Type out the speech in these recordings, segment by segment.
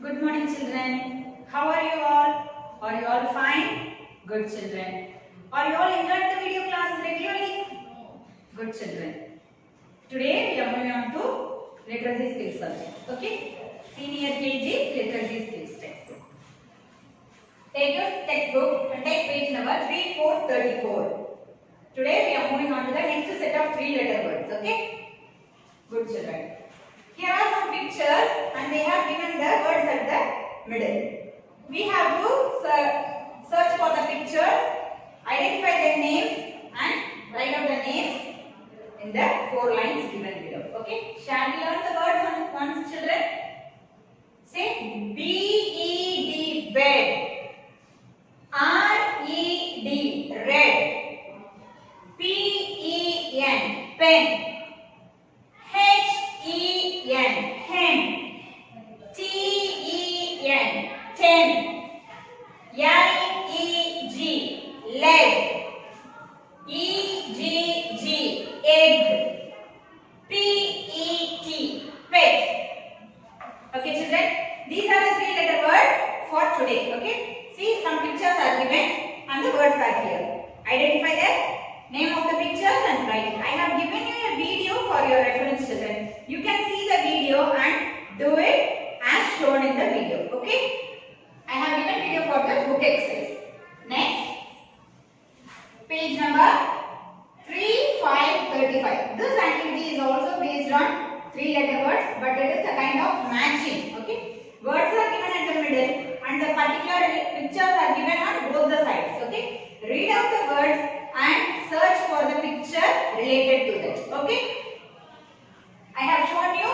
Good morning, children. How are you all? Are you all fine? Good, children. Are you all enjoying the video classes regularly? Good, children. Today we are moving on to literacy skills subject. Okay? Senior KG literacy skills textbook. Take your textbook and take page number 3434. Today we are moving on to the next set of three-letter words. Okay? Good, children. Here are some pictures and they have given the words at the middle. We have to search for the pictures, identify their names and write out the names in the 4 lines given below. Okay? Shall we learn the words once, children? Say B-E-D, bed. R-E-D, red. P-E-N, pen. H-E-N, hen. T-E-N, ten. L-E-G, leg. E-G-G, egg. P-E-T, pet. Okay, children? These are the 3-letter words for today. Okay? See, some pictures are given and the words are here. Identify the name of the pictures and write it. I have given you a video for your reference, children. You can see the video and do it as shown in the video. Okay? I have given video for the book exercise. Next, page number 3535. This activity is also based on 3-letter words, but it is a kind of matching. Okay? Words are given at the middle and the particular pictures are given on both the sides. Okay? Read out the words and search for the picture related to that. Okay? I have shown you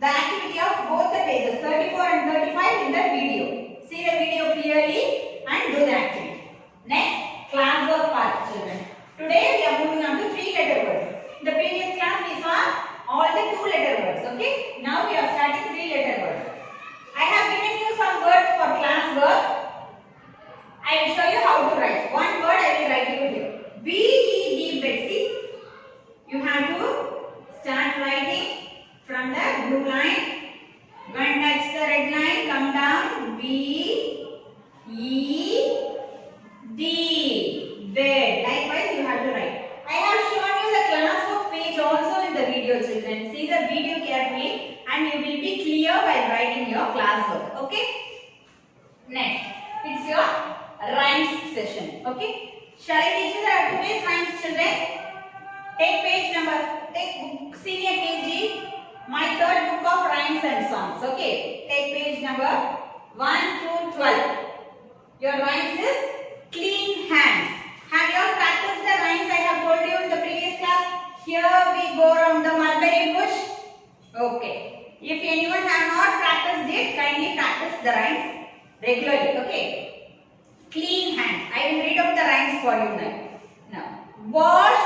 the activity of both the pages 34 and 35 in the video. See the video clearly and do the activity. Next, class work part, children. Today we are moving on to 3-letter words. In the previous class we saw all the 2-letter words. Okay? Now we are starting 3-letter words. I have given you some words for class work. I will show you how to write. One word I will write you here. B-E-D, Betsy. You have to start writing from the blue line. When touch the red line, come down. B-E-D. Bed. Likewise, you have to write. I have shown you the classwork page also in the video, children. See the video carefully and you will be clear while writing your classwork. Okay? Next, it's your rhymes session. Okay? Shall I teach you the today's rhymes, children? Take book senior KG, my 3rd book of rhymes and songs. Okay? Take page number 1 to 12. Your rhymes is clean hands. Have you all practiced the rhymes I have told you in the previous class? Here we go around the mulberry bush. Okay. If anyone have not practiced it, kindly practice the rhymes regularly. Okay. Clean hands. I will read out the rhymes for you now. Now, wash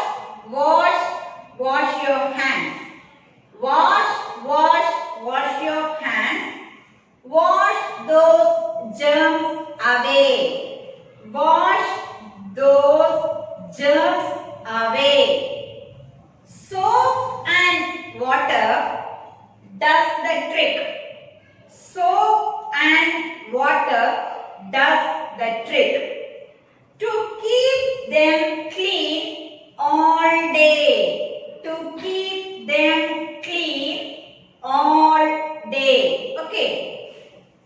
your hands. Wash your hands. Wash those germs away. Wash those germs away. Soap and water does the trick. Soap and water does the trick. To keep them clean all day. To keep them clean all day. Okay.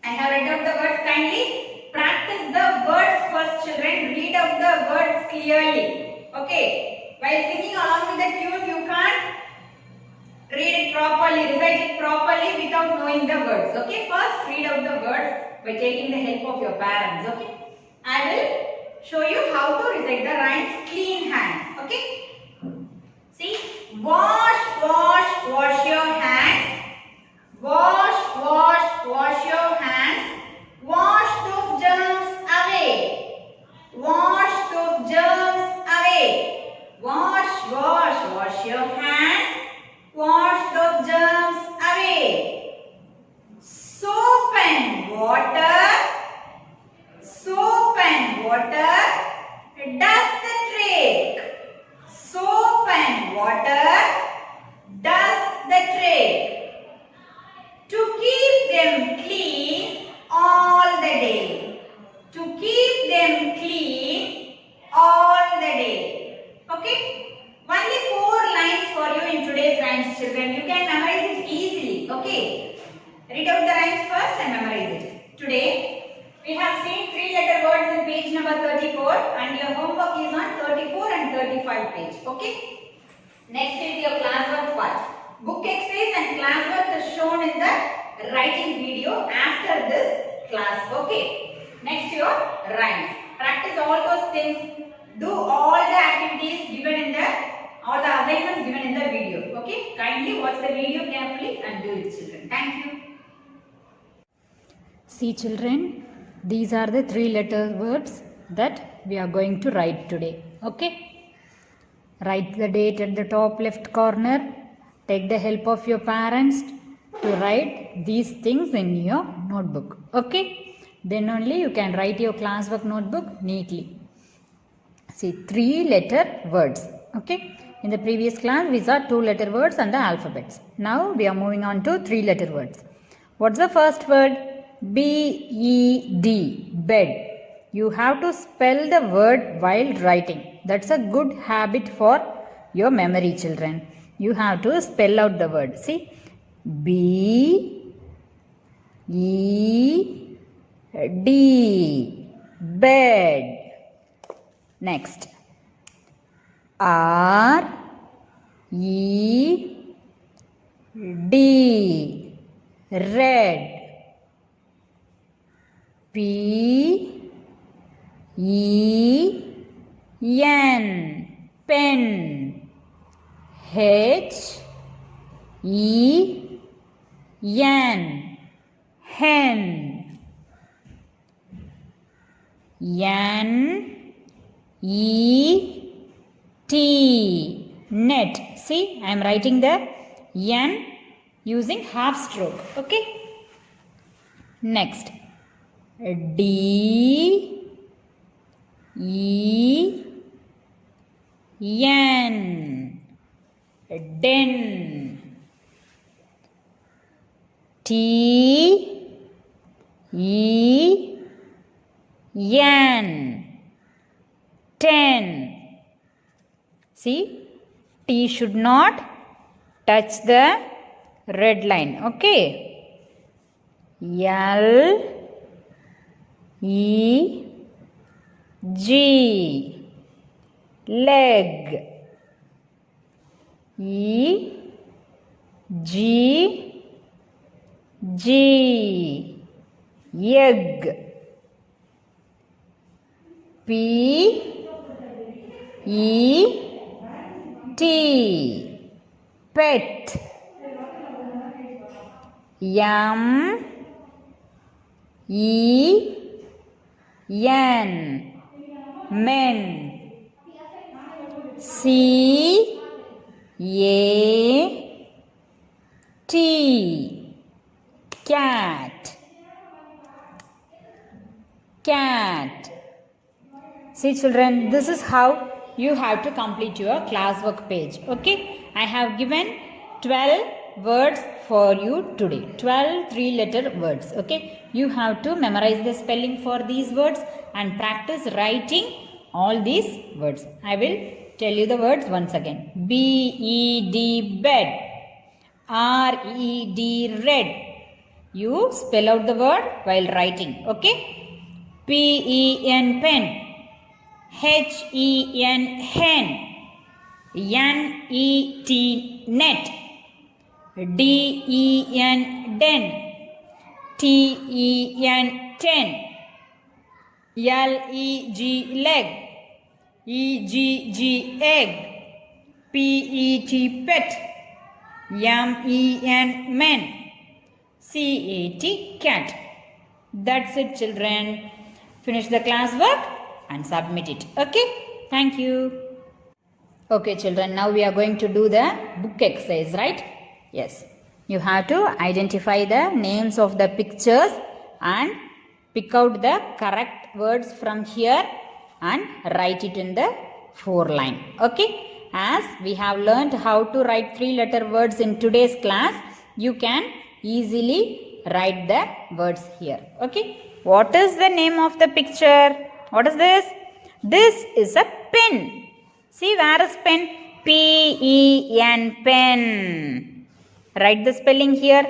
I have read out the words kindly. Practice the words first, children. Read out the words clearly. Okay. While singing along with the tune, you can't read it properly, recite it properly without knowing the words. Okay. First, read out the words by taking the help of your parents. Okay. I will show you how to recite the rhymes clean hands. Okay. See. Wash your hands. Wash your hands. Wash those germs away. Wash those germs away. Wash your hands. Wash those germs away. Soap and water. Soap and water does the trick. Soap and water does the trick. To keep them clean Keep them clean all the day. Okay? Only 4 lines for you in today's rhymes, children. You can memorize it easily. Okay? Read out the rhymes first and memorize it. Today, we have seen 3-letter words in page number 34 and your homework is on 34 and 35 page. Okay? Next is your classwork part. Book exercise and classwork is shown in the writing video after this class. Okay? Next your rhymes. Practice all those things. Do all the activities given in the, all the assignments given in the video. Okay? Kindly watch the video carefully and do it, children. Thank you. See children, these are the 3-letter words that we are going to write today. Okay? Write the date at the top left corner. Take the help of your parents to write these things in your notebook. Okay? Then only you can write your classwork notebook neatly. See, 3-letter words. Okay? In the previous class, we saw 2-letter words and the alphabets. Now, we are moving on to 3-letter words. What's the first word? B-E-D, bed. You have to spell the word while writing. That's a good habit for your memory, children. You have to spell out the word. See, B-E-D, bed. Next, R-E-D, red. P-E-N, pen. H-E-N, hen. N-E-T, net. See, I am writing the N using half stroke. Okay. Next, D-E-N, den. T-E-N, ten. See, T should not touch the red line. Okay. L-E-G, leg. E-G, egg. P-E-T, pet. M-E-N, men. C-A-T, cat. Cat. See children, this is how you have to complete your classwork page. Okay, I have given 12 words for you today. 12 3-letter words. Okay, you have to memorize the spelling for these words and practice writing all these words. I will tell you the words once again. B-E-D, bed. R-E-D, red. You spell out the word while writing. Okay. P-E-N, pen. H-E-N, hen. N-E-T, net. D-E-N, den. T-E-N, ten. L-E-G, leg. E-G-G, egg. P-E-T, pet. M-E-N, men. C-A-T, cat. That's it, children. Finish the classwork and submit it. Okay? Thank you. Okay, children. Now we are going to do the book exercise, right? Yes. You have to identify the names of the pictures and pick out the correct words from here and write it in the 4-line. Okay? As we have learned how to write 3-letter words in today's class, you can easily write the words here. Okay? What is the name of the picture? What is this? This is a pen. See, where is pen? P-E-N, pen. Write the spelling here.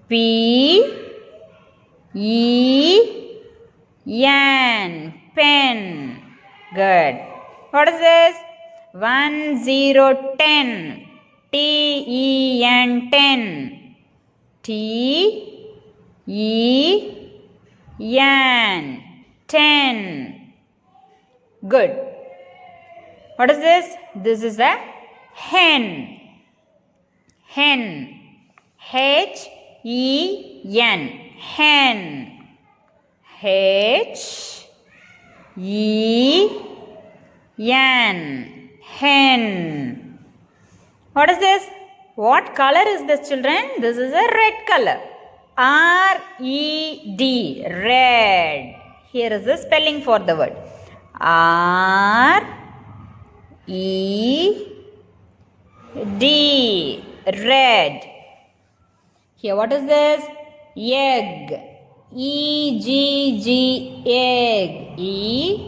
P-E-N, pen. Good. What is this? 1, 0, 10. T-E-N, 10. T-E-N, 10. Good. What is this? This is a hen. Hen. H-E-N. Hen. H-E-N. Hen. What is this? What color is this, children? This is a red color. R-E-D. Red. Here is the spelling for the word. R-E-D. Red. Here, what is this? Egg. E-G-G. Egg. E-G-G.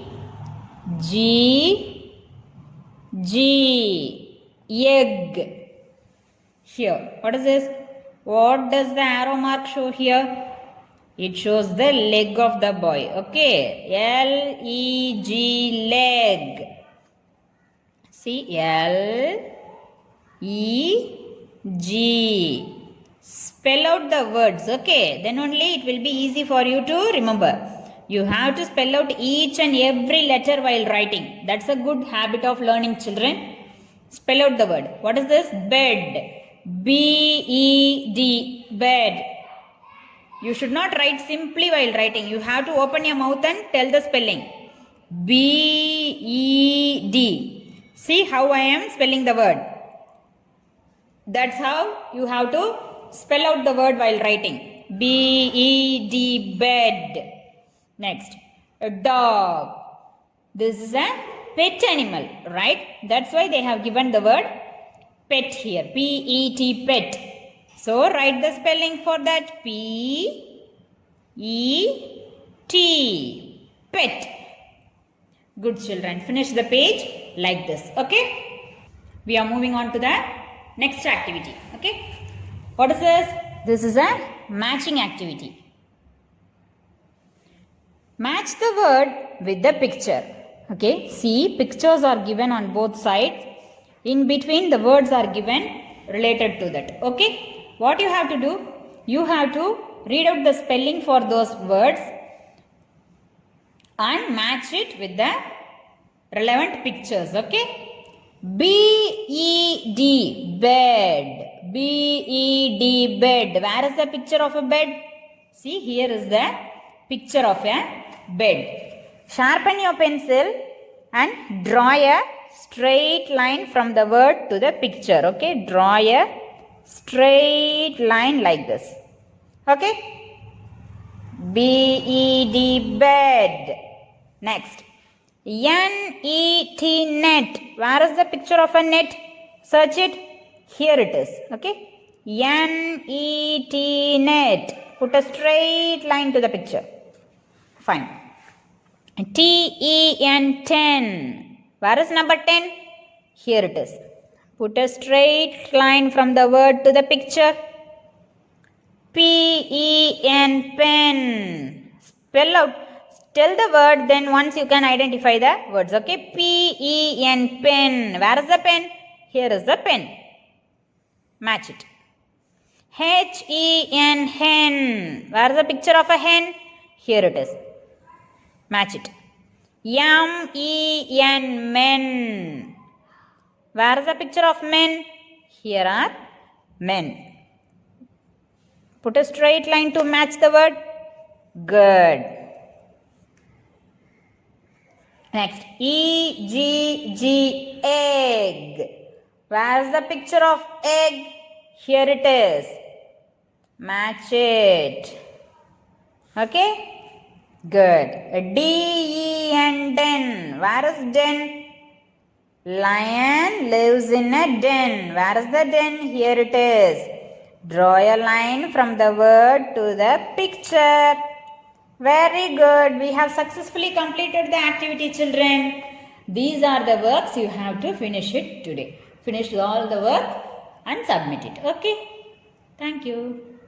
Egg. Here, what is this? What does the arrow mark show here? It shows the leg of the boy. Okay. L-E-G. Leg. See, L-E-G. Spell out the words. Okay. Then only it will be easy for you to remember. You have to spell out each and every letter while writing. That's a good habit of learning, children. Spell out the word. What is this? Bed. B-E-D. Bed. You should not write simply while writing. You have to open your mouth and tell the spelling. B-E-D. See how I am spelling the word. That's how you have to spell out the word while writing. B-E-D. Bed. Next, a dog. This is a pet animal, right? That's why they have given the word pet here. P-E-T. Pet. So, write the spelling for that. P-E-T. Pet. Good, children. Finish the page like this. Okay? We are moving on to the next activity. Okay? What is this? This is a matching activity. Match the word with the picture. Okay? See, pictures are given on both sides. In between, the words are given related to that. Okay? What you have to do? You have to read out the spelling for those words and match it with the relevant pictures. Okay? B-E-D. Bed. B-E-D. Bed. Where is the picture of a bed? See, here is the picture of a bed. Sharpen your pencil and draw a straight line from the word to the picture. Okay? Draw a straight line like this. Okay? B-E-D. Bed. Next. N-E-T. Net. Where is the picture of a net? Search it. Here it is. Okay? N-E-T. Net. Put a straight line to the picture. Fine. T-E-N. 10. Where is number 10? Here it is. Put a straight line from the word to the picture. P-E-N. Pen. Spell out. Tell the word, then once you can identify the words. Okay? P-E-N. Pen. Where is the pen? Here is the pen. Match it. H-E-N. Hen. Where is the picture of a hen? Here it is. Match it. M-E-N. Men. Where is the picture of men? Here are men. Put a straight line to match the word. Good. Next. E-G-G. Egg. Where is the picture of egg? Here it is. Match it. Okay? Good. D-E-N. Den. Where is den? Lion lives in a den. Where is the den? Here it is. Draw a line from the word to the picture. Very good. We have successfully completed the activity, children. These are the works you have to finish it today. Finish all the work and submit it. Okay. Thank you.